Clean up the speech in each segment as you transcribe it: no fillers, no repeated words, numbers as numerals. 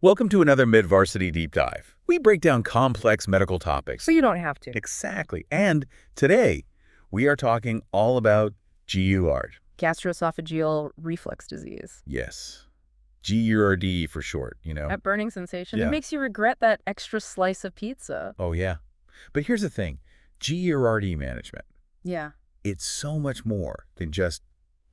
Welcome to another Medvarsity Deep Dive. We break down complex medical topics. So you don't have to. Exactly. And today, we are talking all about GERD. Gastroesophageal reflux disease. Yes. GERD for short, you know. That burning sensation. Yeah. It makes you regret that extra slice of pizza. Oh, yeah. But here's the thing. GERD management, Yeah. it's so much more than just,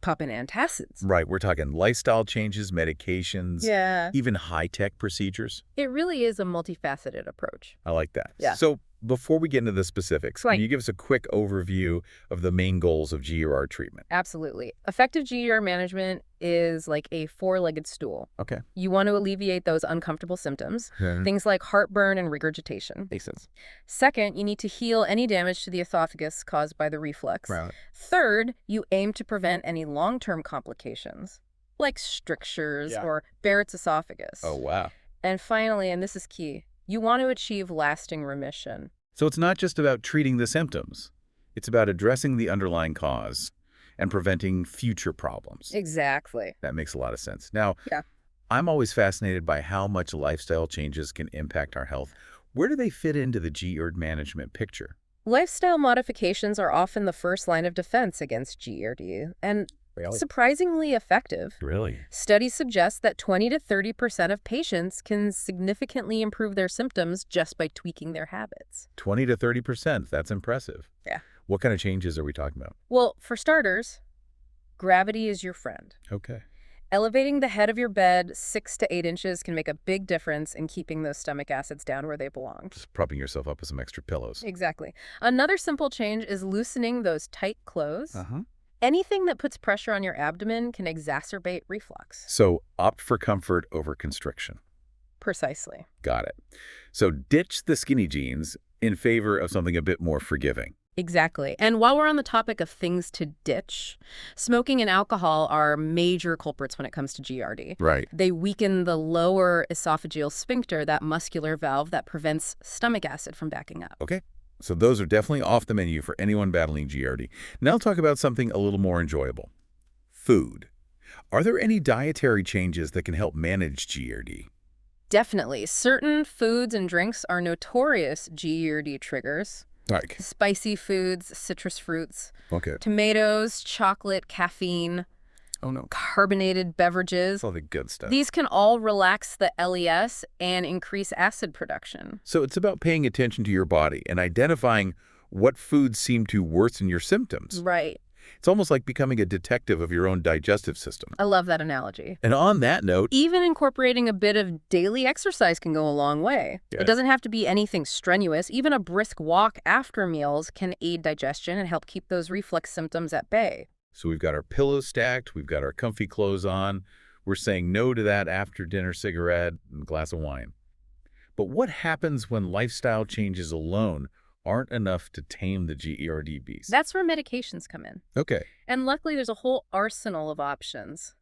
Popping antacids. right, we're talking lifestyle changes, medications, Yeah. even high-tech procedures. It really is a multifaceted approach. I like that. Yeah. So before we get into the specifics, Right. can you give us a quick overview of the main goals of GERD treatment? Absolutely. Effective GER management is like a four-legged stool. Okay. You want to alleviate those uncomfortable symptoms, Mhm. things like heartburn and regurgitation. Makes sense. Second, you need to heal any damage to the esophagus caused by the reflux. Right. Third, you aim to prevent any long-term complications, like strictures Yeah. or Barrett's esophagus. Oh, wow. And finally, and this is key, you want to achieve lasting remission. So it's not just about treating the symptoms. It's about addressing the underlying cause and preventing future problems. Exactly. That makes a lot of sense. Now, Yeah. I'm always fascinated by how much lifestyle changes can impact our health. Where do they fit into the GERD management picture? Lifestyle modifications are often the first line of defense against GERD, and surprisingly effective. Really? Studies suggest that 20 to 30% of patients can significantly improve their symptoms just by tweaking their habits. 20 to 30%. That's impressive. Yeah. What kind of changes are we talking about? Well, for starters, gravity is your friend. Okay. Elevating the head of your bed 6 to 8 inches can make a big difference in keeping those stomach acids down where they belong. Just propping yourself up with some extra pillows. Exactly. Another simple change is loosening those tight clothes. Uh-huh. Anything that puts pressure on your abdomen can exacerbate reflux. So opt for comfort over constriction. Precisely. Got it. So ditch the skinny jeans in favor of something a bit more forgiving. Exactly. And while we're on the topic of things to ditch, smoking and alcohol are major culprits when it comes to GERD. Right. They weaken the lower esophageal sphincter, that muscular valve that prevents stomach acid from backing up. Okay. So those are definitely off the menu for anyone battling GERD. Now I'll talk about something a little more enjoyable. Food. Are there any dietary changes that can help manage GERD? Definitely. Certain foods and drinks are notorious GERD triggers. Like? Spicy foods, citrus fruits, Okay. tomatoes, chocolate, caffeine, Oh, no. carbonated beverages. That's all the good stuff. These can all relax the LES and increase acid production. So it's about paying attention to your body and identifying what foods seem to worsen your symptoms. Right. It's almost like becoming a detective of your own digestive system. I love that analogy. And on that note, Even incorporating a bit of daily exercise can go a long way. Yeah. It doesn't have to be anything strenuous. Even a brisk walk after meals can aid digestion and help keep those reflux symptoms at bay. so we've got our pillows stacked, we've got our comfy clothes on. We're saying no to that after-dinner cigarette and glass of wine. But what happens when lifestyle changes alone aren't enough to tame the GERD beast? That's where medications come in. Okay. And luckily, there's a whole arsenal of options,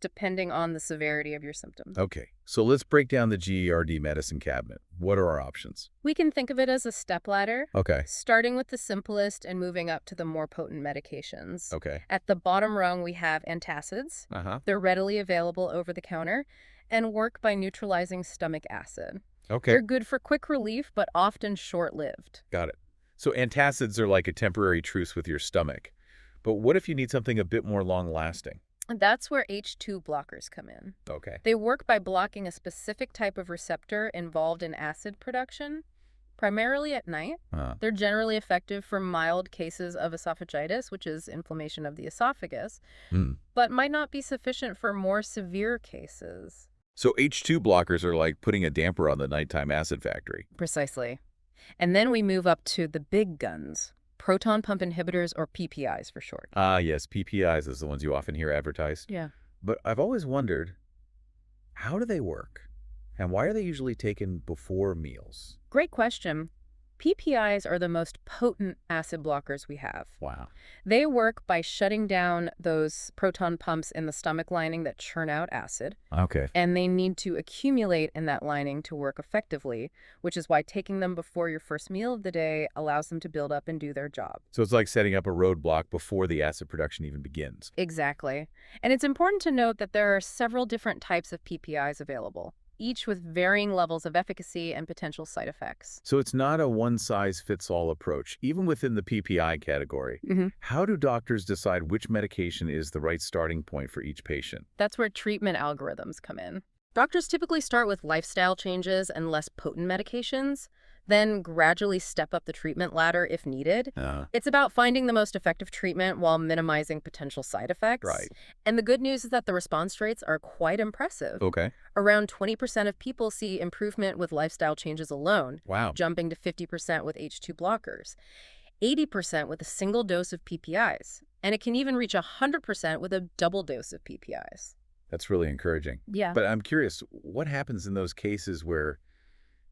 depending on the severity of your symptoms. Okay. So let's break down the GERD medicine cabinet. What are our options? We can think of it as a stepladder, Okay. starting with the simplest and moving up to the more potent medications. Okay. At the bottom rung, we have antacids. Uh-huh. They're readily available over the counter and work by neutralizing stomach acid. Okay. They're good for quick relief, but often short-lived. Got it. So antacids are like a temporary truce with your stomach. But what if you need something a bit more long-lasting? And that's where H2 blockers come in. Okay. They work by blocking a specific type of receptor involved in acid production, primarily at night. They're generally effective for mild cases of esophagitis, which is inflammation of the esophagus, but might not be sufficient for more severe cases. So H2 blockers are like putting a damper on the nighttime acid factory. Precisely. And then we move up to the big guns, proton pump inhibitors, or PPIs for short. Ah, yes, PPIs is the ones you often hear advertised. Yeah. But I've always wondered, how do they work? And why are they usually taken before meals? Great question. PPIs are the most potent acid blockers we have. Wow. They work by shutting down those proton pumps in the stomach lining that churn out acid, Okay. and they need to accumulate in that lining to work effectively, which is why taking them before your first meal of the day allows them to build up and do their job. So it's like setting up a roadblock before the acid production even begins. Exactly. And it's important to note that there are several different types of PPIs available. each with varying levels of efficacy and potential side effects. So it's not a one-size-fits-all approach, even within the PPI category. How do doctors decide which medication is the right starting point for each patient? That's where treatment algorithms come in. Doctors typically start with lifestyle changes and less potent medications, then gradually step up the treatment ladder if needed. It's about finding the most effective treatment while minimizing potential side effects. Right. And the good news is that the response rates are quite impressive. Okay. Around 20% of people see improvement with lifestyle changes alone, Wow. jumping to 50% with H2 blockers, 80% with a single dose of PPIs, and it can even reach 100% with a double dose of PPIs. That's really encouraging. Yeah. But I'm curious, what happens in those cases where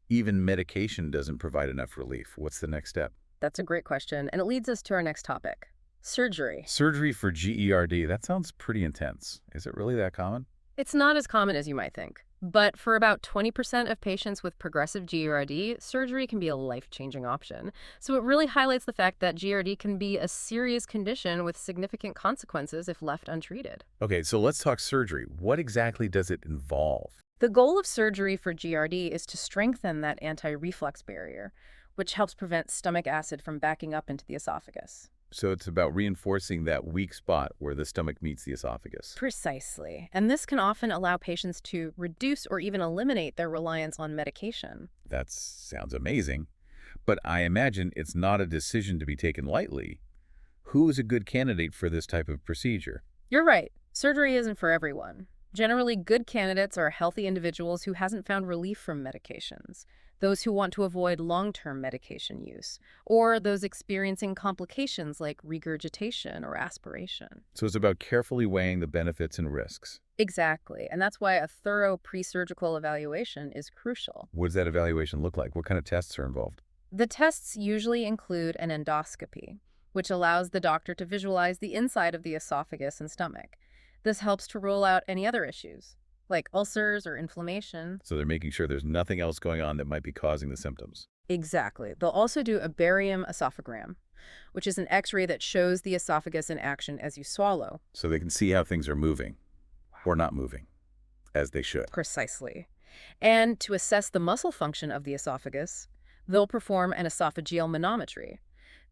even medication doesn't provide enough relief? What's the next step? That's a great question, and it leads us to our next topic, surgery. Surgery for GERD, that sounds pretty intense. Is it really that common? It's not as common as you might think, but for about 20% of patients with progressive GERD, surgery can be a life-changing option. So it really highlights the fact that GERD can be a serious condition with significant consequences if left untreated. Okay, so let's talk surgery. What exactly does it involve? The goal of surgery for GERD is to strengthen that anti-reflux barrier, which helps prevent stomach acid from backing up into the esophagus. So it's about reinforcing that weak spot where the stomach meets the esophagus. Precisely. And this can often allow patients to reduce or even eliminate their reliance on medication. That sounds amazing. But I imagine it's not a decision to be taken lightly. Who is a good candidate for this type of procedure? You're right. Surgery isn't for everyone. Generally, good candidates are healthy individuals who hasn't found relief from medications, those who want to avoid long-term medication use, or those experiencing complications like regurgitation or aspiration. So it's about carefully weighing the benefits and risks. Exactly, and that's why a thorough pre-surgical evaluation is crucial. What does that evaluation look like? What kind of tests are involved? The tests usually include an endoscopy, which allows the doctor to visualize the inside of the esophagus and stomach. This helps to rule out any other issues, like ulcers or inflammation. So they're making sure there's nothing else going on that might be causing the symptoms. Exactly. They'll also do a barium esophagram, which is an X-ray that shows the esophagus in action as you swallow. So they can see how things are moving or not moving, as they should. Precisely. And to assess the muscle function of the esophagus, they'll perform an esophageal manometry.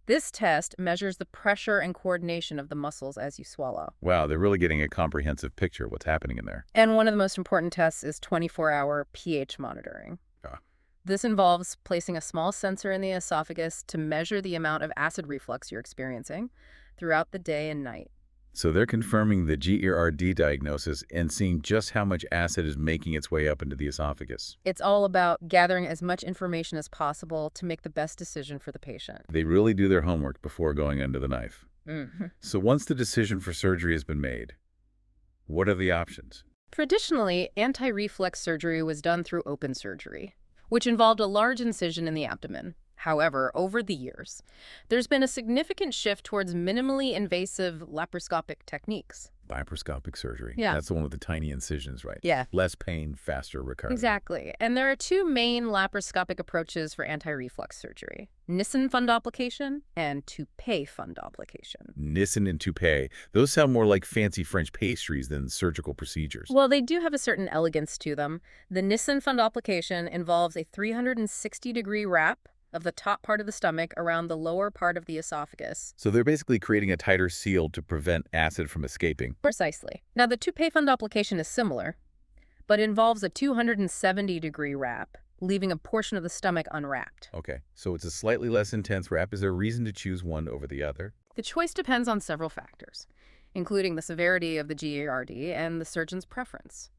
This test measures the pressure and coordination of the muscles as you swallow. Wow, they're really getting a comprehensive picture of what's happening in there. And one of the most important tests is 24-hour pH monitoring. This involves placing a small sensor in the esophagus to measure the amount of acid reflux you're experiencing throughout the day and night. So they're confirming the GERD diagnosis and seeing just how much acid is making its way up into the esophagus. It's all about gathering as much information as possible to make the best decision for the patient. They really do their homework before going under the knife. Mm-hmm. So once the decision for surgery has been made, what are the options? Traditionally, anti-reflux surgery was done through open surgery, which involved a large incision in the abdomen. However, over the years, there's been a significant shift towards minimally invasive laparoscopic techniques. Laparoscopic surgery. Yeah. That's the one with the tiny incisions, right? Yeah. Less pain, faster recovery. Exactly. And there are two main laparoscopic approaches for anti-reflux surgery: Nissen fundoplication and toupet fundoplication. Nissen and toupet. Those sound more like fancy French pastries than surgical procedures. Well, they do have a certain elegance to them. The Nissen fundoplication involves a 360-degree wrap of the top part of the stomach around the lower part of the esophagus. So they're basically creating a tighter seal to prevent acid from escaping. Precisely. Now, the toupet fundoplication is similar, but involves a 270-degree wrap, leaving a portion of the stomach unwrapped. Okay, so it's a slightly less intense wrap. Is there a reason to choose one over the other? The choice depends on several factors, including the severity of the GERD and the surgeon's preference.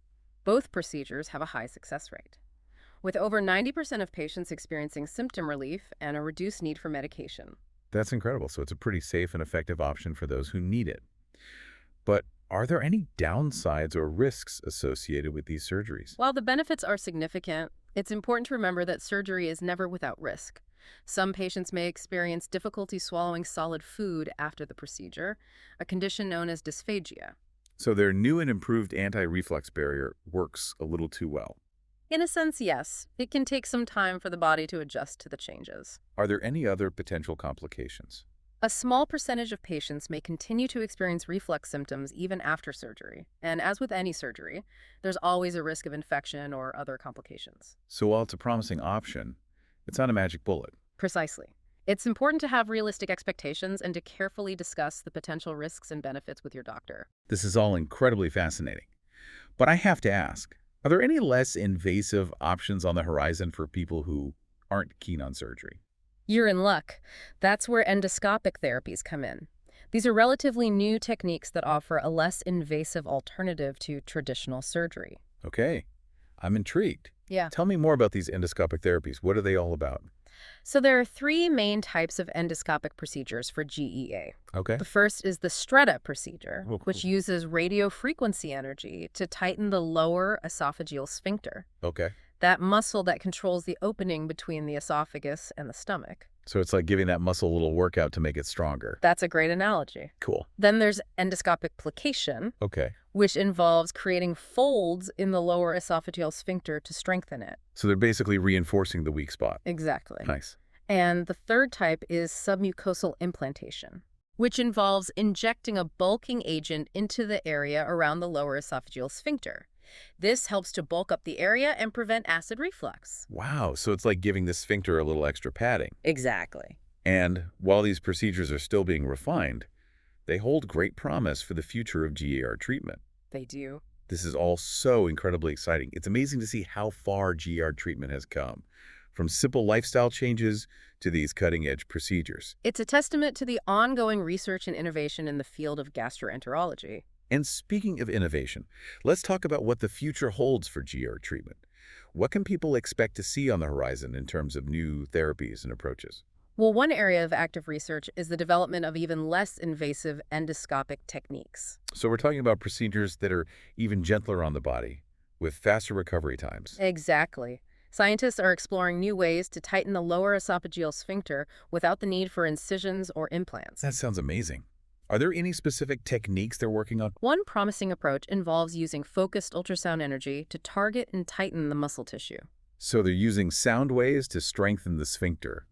Both procedures have a high success rate, with over 90% of patients experiencing symptom relief and a reduced need for medication. That's incredible. So it's a pretty safe and effective option for those who need it. But are there any downsides or risks associated with these surgeries? While the benefits are significant, it's important to remember that surgery is never without risk. Some patients may experience difficulty swallowing solid food after the procedure, a condition known as dysphagia. So their new and improved anti-reflux barrier works a little too well. In a sense, yes. It can take some time for the body to adjust to the changes. Are there any other potential complications? A small percentage of patients may continue to experience reflux symptoms even after surgery. And as with any surgery, there's always a risk of infection or other complications. So while it's a promising option, it's not a magic bullet. Precisely. It's important to have realistic expectations and to carefully discuss the potential risks and benefits with your doctor. This is all incredibly fascinating. But I have to ask, are there any less invasive options on the horizon for people who aren't keen on surgery? You're in luck. That's where endoscopic therapies come in. These are relatively new techniques that offer a less invasive alternative to traditional surgery. Okay, I'm intrigued. Yeah. Tell me more about these endoscopic therapies. What are they all about? So there are three main types of endoscopic procedures for GEA. Okay. The first is the Stretta procedure, Oh, which cool. uses radio frequency energy to tighten the lower esophageal sphincter, Okay. that muscle that controls the opening between the esophagus and the stomach. So it's like giving that muscle a little workout to make it stronger. That's a great analogy. Cool. Then there's endoscopic plication, Okay. which involves creating folds in the lower esophageal sphincter to strengthen it. So they're basically reinforcing the weak spot. Exactly. Nice. And the third type is submucosal implantation, which involves injecting a bulking agent into the area around the lower esophageal sphincter. This helps to bulk up the area and prevent acid reflux. Wow. So it's like giving the sphincter a little extra padding. Exactly. And while these procedures are still being refined, they hold great promise for the future of GER treatment. They do. This is all so incredibly exciting. It's amazing to see how far GER treatment has come, from simple lifestyle changes to these cutting-edge procedures. It's a testament to the ongoing research and innovation in the field of gastroenterology. And speaking of innovation, let's talk about what the future holds for GER treatment. What can people expect to see on the horizon in terms of new therapies and approaches? Well, one area of active research is the development of even less invasive endoscopic techniques. So we're talking about procedures that are even gentler on the body, with faster recovery times. Exactly. Scientists are exploring new ways to tighten the lower esophageal sphincter without the need for incisions or implants. That sounds amazing. Are there any specific techniques they're working on? One promising approach involves using focused ultrasound energy to target and tighten the muscle tissue. So they're using sound waves to strengthen the sphincter.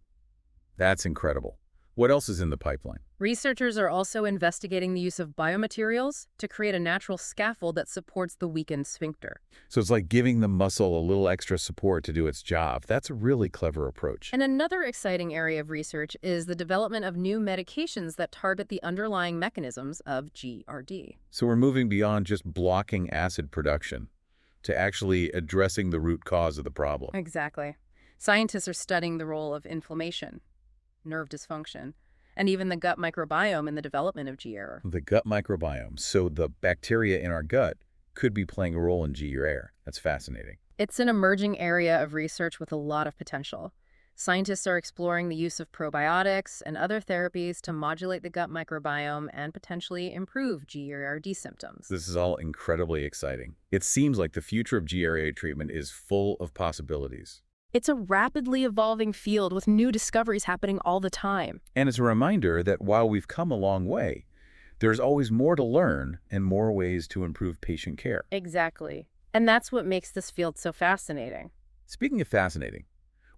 That's incredible. What else is in the pipeline? Researchers are also investigating the use of biomaterials to create a natural scaffold that supports the weakened sphincter. So it's like giving the muscle a little extra support to do its job. That's a really clever approach. And another exciting area of research is the development of new medications that target the underlying mechanisms of GERD. So we're moving beyond just blocking acid production to actually addressing the root cause of the problem. Exactly. Scientists are studying the role of inflammation, nerve dysfunction, and even the gut microbiome in the development of GER. The gut microbiome. So the bacteria in our gut could be playing a role in GER. That's fascinating. It's an emerging area of research with a lot of potential. Scientists are exploring the use of probiotics and other therapies to modulate the gut microbiome and potentially improve GERD symptoms. This is all incredibly exciting. It seems like the future of GERD treatment is full of possibilities. It's a rapidly evolving field with new discoveries happening all the time. And it's a reminder that while we've come a long way, there's always more to learn and more ways to improve patient care. Exactly. And that's what makes this field so fascinating. Speaking of fascinating,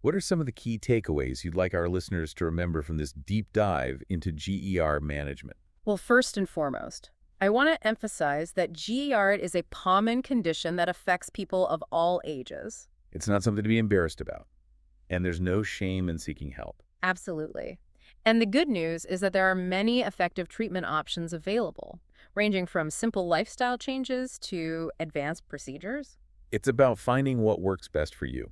what are some of the key takeaways you'd like our listeners to remember from this deep dive into GER management? Well, first and foremost, I want to emphasize that GERD is a common condition that affects people of all ages. It's not something to be embarrassed about, and there's no shame in seeking help. Absolutely. And the good news is that there are many effective treatment options available, ranging from simple lifestyle changes to advanced procedures. It's about finding what works best for you,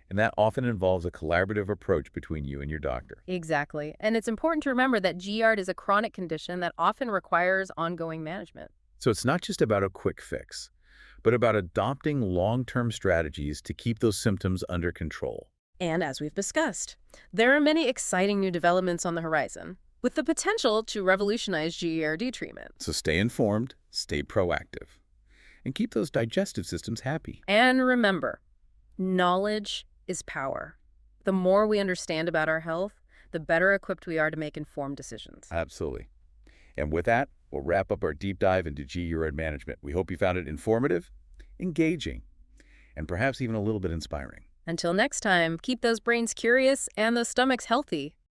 and that often involves a collaborative approach between you and your doctor. Exactly. And it's important to remember that GERD is a chronic condition that often requires ongoing management. So it's not just about a quick fix, but about adopting long-term strategies to keep those symptoms under control. And as we've discussed, there are many exciting new developments on the horizon, with the potential to revolutionize GERD treatment. So stay informed, stay proactive, and keep those digestive systems happy. And remember, knowledge is power. The more we understand about our health, the better equipped we are to make informed decisions. Absolutely. And with that, we'll wrap up our deep dive into GERD management. We hope you found it informative, engaging, and perhaps even a little bit inspiring. Until next time, keep those brains curious and those stomachs healthy.